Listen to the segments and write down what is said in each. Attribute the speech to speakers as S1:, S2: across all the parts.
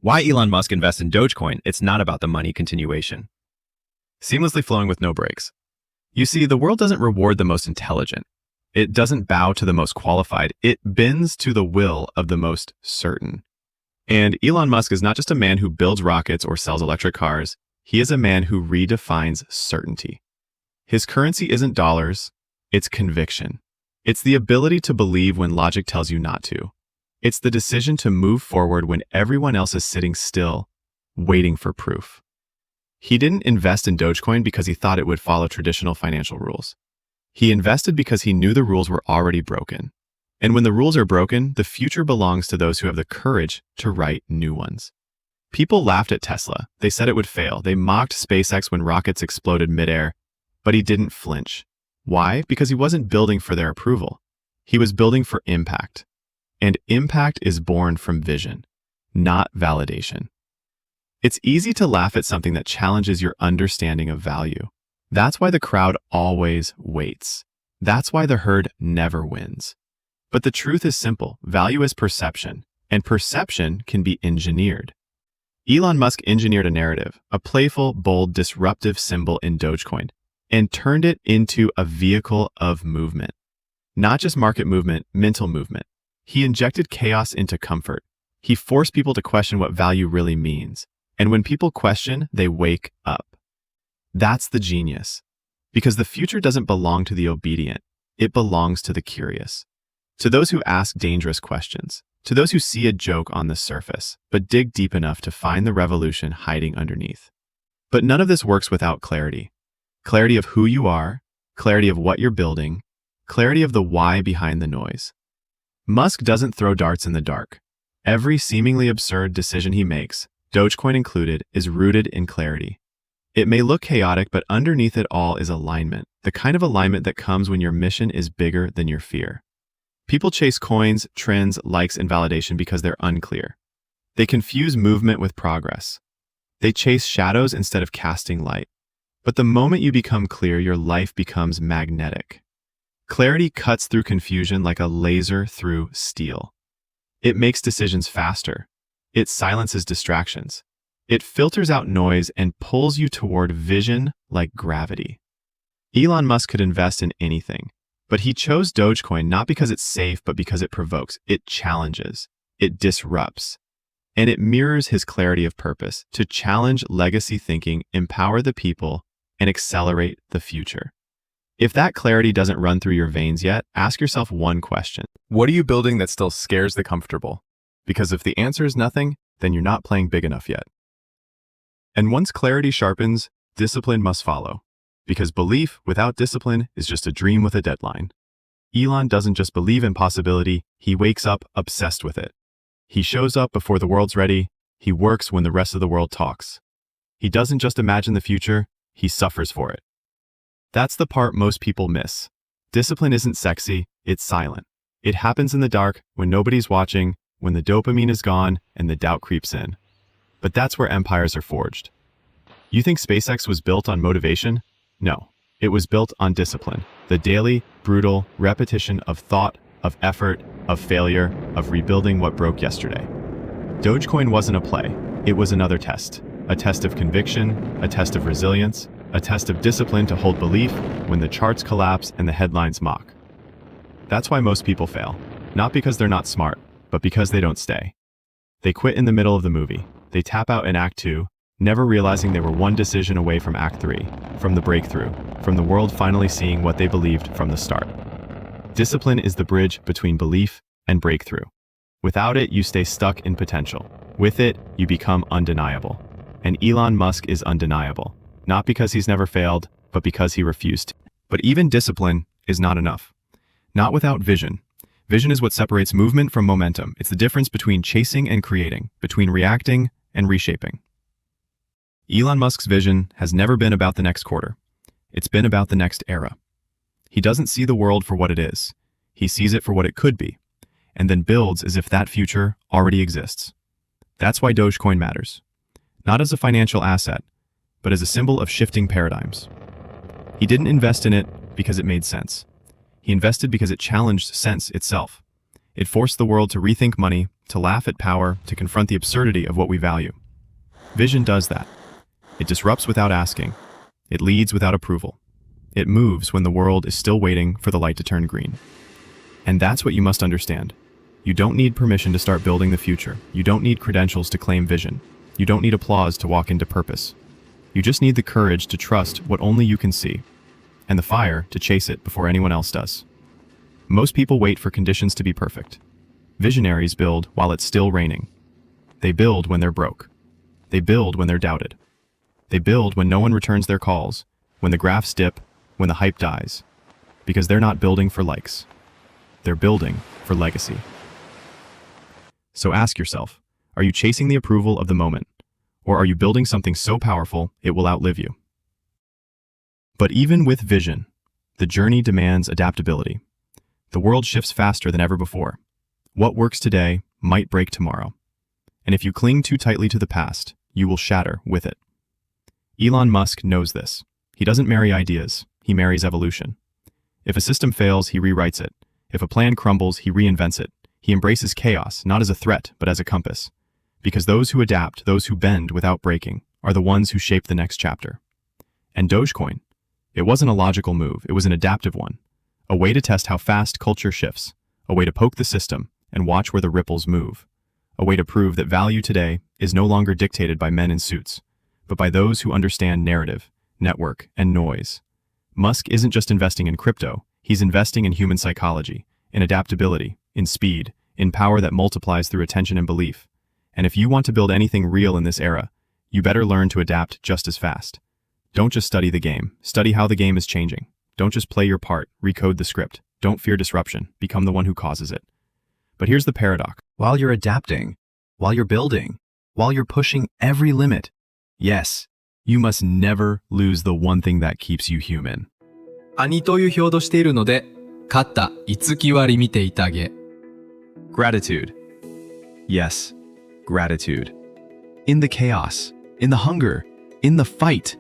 S1: Why Elon Musk invests in Dogecoin, it's not about the money continuation. Seamlessly flowing with no breaks. You see, the world doesn't reward the most intelligent. It doesn't bow to the most qualified. It bends to the will of the most certain. And Elon Musk is not just a man who builds rockets or sells electric cars. He is a man who redefines certainty. His currency isn't dollars, it's conviction. It's the ability to believe when logic tells you not to. It's the decision to move forward when everyone else is sitting still, waiting for proof. He didn't invest in Dogecoin because he thought it would follow traditional financial rules. He invested because he knew the rules were already broken. And when the rules are broken, the future belongs to those who have the courage to write new ones. People laughed at Tesla. They said it would fail. They mocked SpaceX when rockets exploded midair, but he didn't flinch. Why? Because he wasn't building for their approval. He was building for impact. And impact is born from vision, not validation. It's easy to laugh at something that challenges your understanding of value. That's why the crowd always waits. That's why the herd never wins. But the truth is simple. Value is perception, and perception can be engineered. Elon Musk engineered a narrative, a playful, bold, disruptive symbol in Dogecoin, and turned it into a vehicle of movement. Not just market movement, mental movement. He injected chaos into comfort. He forced people to question what value really means. And when people question, they wake up. That's the genius. Because the future doesn't belong to the obedient. It belongs to the curious. To those who ask dangerous questions. To those who see a joke on the surface, but dig deep enough to find the revolution hiding underneath. But none of this works without clarity. Clarity of who you are, clarity of what you're building, clarity of the why behind the noise. Musk doesn't throw darts in the dark. Every seemingly absurd decision he makes, Dogecoin included, is rooted in clarity. It may look chaotic, but underneath it all is alignment, the kind of alignment that comes when your mission is bigger than your fear. People chase coins, trends, likes, and validation because they're unclear. They confuse movement with progress. They chase shadows instead of casting light. But the moment you become clear, your life becomes magnetic. Clarity cuts through confusion like a laser through steel. It makes decisions faster. It silences distractions. It filters out noise and pulls you toward vision like gravity. Elon Musk could invest in anything, but he chose Dogecoin not because it's safe, but because it provokes, it challenges, it disrupts, and it mirrors his clarity of purpose to challenge legacy thinking, empower the people, and accelerate the future. If that clarity doesn't run through your veins yet, ask yourself one question. What are you building that still scares the comfortable? Because if the answer is nothing, then you're not playing big enough yet. And once clarity sharpens, discipline must follow. Because belief without discipline is just a dream with a deadline. Elon doesn't just believe in possibility, he wakes up obsessed with it. He shows up before the world's ready, he works when the rest of the world talks. He doesn't just imagine the future, he suffers for it. That's the part most people miss. Discipline isn't sexy, it's silent. It happens in the dark, when nobody's watching, when the dopamine is gone and the doubt creeps in. But that's where empires are forged. You think SpaceX was built on motivation? No, it was built on discipline. The daily, brutal repetition of thought, of effort, of failure, of rebuilding what broke yesterday. Dogecoin wasn't a play, it was another test. A test of conviction, a test of resilience, a test of discipline to hold belief when the charts collapse and the headlines mock. That's why most people fail. Not because they're not smart, but because they don't stay. They quit in the middle of the movie. They tap out in Act 2, never realizing they were one decision away from Act 3, from the breakthrough, from the world finally seeing what they believed from the start. Discipline is the bridge between belief and breakthrough. Without it, you stay stuck in potential. With it, you become undeniable. And Elon Musk is undeniable. Not because he's never failed, but because he refused. But even discipline is not enough. Not without vision. Vision is what separates movement from momentum. It's the difference between chasing and creating, between reacting and reshaping. Elon Musk's vision has never been about the next quarter. It's been about the next era. He doesn't see the world for what it is. He sees it for what it could be, and then builds as if that future already exists. That's why Dogecoin matters. Not as a financial asset, but as a symbol of shifting paradigms. He didn't invest in it because it made sense. He invested because it challenged sense itself. It forced the world to rethink money, to laugh at power, to confront the absurdity of what we value. Vision does that. It disrupts without asking. It leads without approval. It moves when the world is still waiting for the light to turn green. And that's what you must understand. You don't need permission to start building the future. You don't need credentials to claim vision. You don't need applause to walk into purpose. You just need the courage to trust what only you can see, and the fire to chase it before anyone else does. Most people wait for conditions to be perfect. Visionaries build while it's still raining. They build when they're broke. They build when they're doubted. They build when no one returns their calls, when the graphs dip, when the hype dies. Because they're not building for likes. They're building for legacy. So ask yourself, are you chasing the approval of the moment? Or are you building something so powerful it will outlive you? But even with vision, the journey demands adaptability. The world shifts faster than ever before. What works today might break tomorrow. And if you cling too tightly to the past, you will shatter with it. Elon Musk knows this. He doesn't marry ideas, he marries evolution. If a system fails, he rewrites it. If a plan crumbles, he reinvents it. He embraces chaos, not as a threat, but as a compass. Because those who adapt, those who bend without breaking, are the ones who shape the next chapter. And Dogecoin, it wasn't a logical move, it was an adaptive one. A way to test how fast culture shifts, a way to poke the system and watch where the ripples move. A way to prove that value today is no longer dictated by men in suits, but by those who understand narrative, network, and noise. Musk isn't just investing in crypto, he's investing in human psychology, in adaptability, in speed, in power that multiplies through attention and belief. And if you want to build anything real in this era, you better learn to adapt just as fast. Don't just study the game, study how the game is changing. Don't just play your part, recode the script. Don't fear disruption, become the one who causes it. But here's the paradox. While you're adapting, while you're building, while you're pushing every limit, yes, you must never lose the one thing that keeps you human.
S2: 兄という表としているので、勝った五月割り見ていたげ。
S1: Gratitude. Yes, gratitude. In the chaos, in the hunger, in the fight.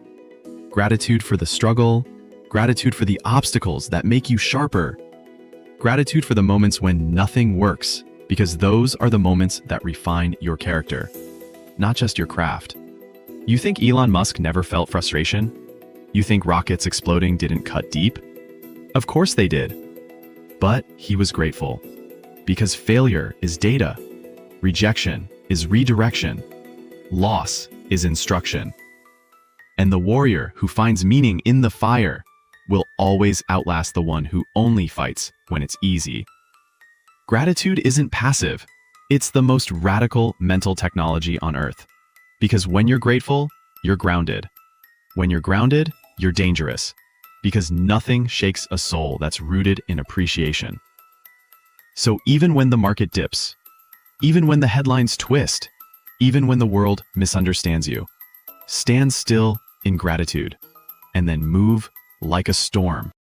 S1: Gratitude for the struggle, gratitude for the obstacles that make you sharper. Gratitude for the moments when nothing works, because those are the moments that refine your character, not just your craft. You think Elon Musk never felt frustration? You think rockets exploding didn't cut deep? Of course they did. But he was grateful. Because failure is data. Rejection is redirection. Loss is instruction. And the warrior who finds meaning in the fire will always outlast the one who only fights when it's easy. Gratitude isn't passive. It's the most radical mental technology on earth. Because when you're grateful, you're grounded. When you're grounded, you're dangerous. Because nothing shakes a soul that's rooted in appreciation. So even when the market dips, even when the headlines twist, even when the world misunderstands you, stand still in gratitude, and then move like a storm.